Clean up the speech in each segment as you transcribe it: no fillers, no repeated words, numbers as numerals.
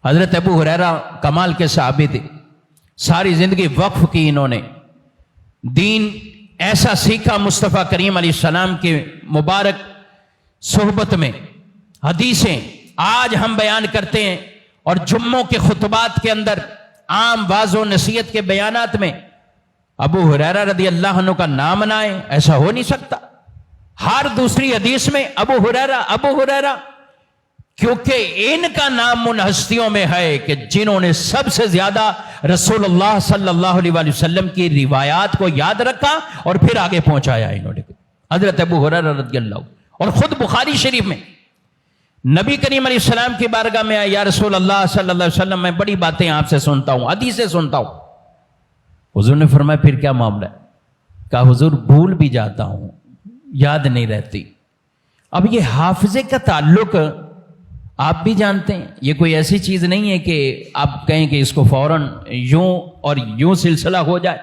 حضرت ابو ہریرہ کمال کے صحابی تھے، ساری زندگی وقف کی انہوں نے، دین ایسا سیکھا مصطفیٰ کریم علیہ السلام کے مبارک صحبت میں، حدیثیں آج ہم بیان کرتے ہیں، اور جمعوں کے خطبات کے اندر، عام واعظ و نصیحت کے بیانات میں ابو ہریرہ رضی اللہ عنہ کا نام نہ آئے، ایسا ہو نہیں سکتا۔ ہر دوسری حدیث میں ابو ہریرہ، کیونکہ ان کا نام ان ہستیوں میں ہے کہ جنہوں نے سب سے زیادہ رسول اللہ صلی اللہ علیہ وآلہ وسلم کی روایات کو یاد رکھا اور پھر آگے پہنچایا انہوں نے، حضرت ابو ہریرہ رضی اللہ عنہ۔ اور خود بخاری شریف میں نبی کریم علیہ السلام کی بارگاہ میں آئے، یا رسول اللہ صلی اللہ علیہ وسلم، میں بڑی باتیں آپ سے سنتا ہوں، حدیثیں سنتا ہوں۔ حضور نے فرمایا پھر کیا معاملہ ہے؟ کہا حضور بھول بھی جاتا ہوں، یاد نہیں رہتی۔ اب یہ حافظے کا تعلق آپ بھی جانتے ہیں، یہ کوئی ایسی چیز نہیں ہے کہ آپ کہیں کہ اس کو فوراً یوں اور یوں سلسلہ ہو جائے۔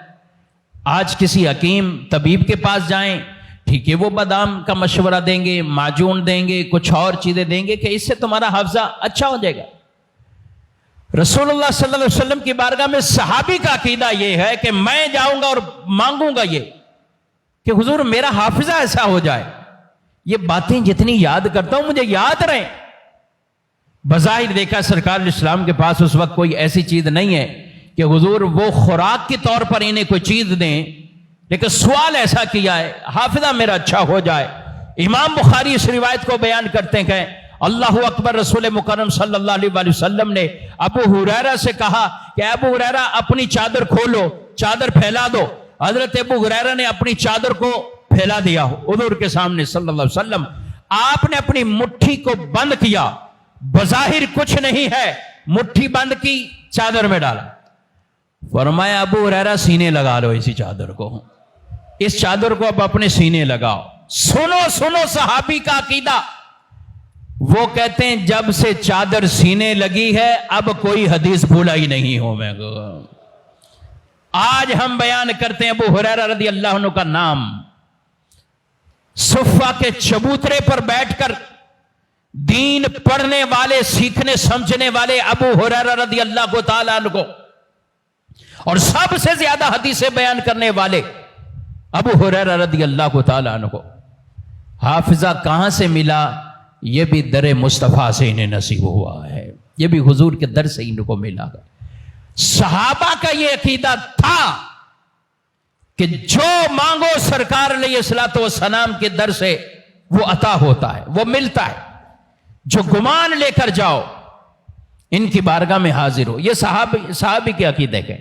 آج کسی حکیم طبیب کے پاس جائیں، ٹھیک ہے، وہ بادام کا مشورہ دیں گے، معجون دیں گے، کچھ اور چیزیں دیں گے کہ اس سے تمہارا حافظہ اچھا ہو جائے گا۔ رسول اللہ صلی اللہ علیہ وسلم کی بارگاہ میں صحابی کا عقیدہ یہ ہے کہ میں جاؤں گا اور مانگوں گا یہ کہ حضور میرا حافظہ ایسا ہو جائے، یہ باتیں جتنی یاد کرتا ہوں مجھے یاد رہیں۔ بظاہر دیکھا سرکار الاسلام کے پاس اس وقت کوئی ایسی چیز نہیں ہے کہ حضور وہ خوراک کے طور پر انہیں کوئی چیز دیں، لیکن سوال ایسا کیا ہے حافظہ میرا اچھا ہو جائے۔ امام بخاری اس روایت کو بیان کرتے ہیں کہ اللہ اکبر، رسول مکرم صلی اللہ علیہ وآلہ وسلم نے ابو ہریرہ سے کہا کہ ابو ہریرہ اپنی چادر کھولو، چادر پھیلا دو۔ حضرت ابو ہریرہ نے اپنی چادر کو پھیلا دیا حضور کے سامنے صلی اللہ علیہ وسلم۔ آپ نے اپنی مٹھی کو بند کیا، بظاہر کچھ نہیں ہے، مٹھی بند کی، چادر میں ڈالا، فرمایا ابو ہریرہ سینے لگا لو اسی چادر کو، اس چادر کو اب اپنے سینے لگاؤ۔ سنو صحابی کا عقیدہ، وہ کہتے ہیں جب سے چادر سینے لگی ہے اب کوئی حدیث بھولا ہی نہیں ہو میں کو۔ آج ہم بیان کرتے ہیں ابو ہریرہ رضی اللہ عنہ کا نام، صفہ کے چبوترے پر بیٹھ کر دین پڑھنے والے، سیکھنے سمجھنے والے ابو ہریرہ رضی اللہ تعالیٰ عنہ کو، اور سب سے زیادہ حدیثیں بیان کرنے والے ابو ہریرہ رضی اللہ تعالیٰ عنہ کو حافظہ کہاں سے ملا؟ یہ بھی در مصطفیٰ سے انہیں نصیب ہوا ہے، یہ بھی حضور کے در سے ان کو ملا ہے۔ صحابہ کا یہ عقیدہ تھا کہ جو مانگو سرکار علیہ الصلوۃ والسلام کے در سے وہ عطا ہوتا ہے، وہ ملتا ہے، جو گمان لے کر جاؤ ان کی بارگاہ میں حاضر ہو۔ یہ صحابی کے عقیدے کے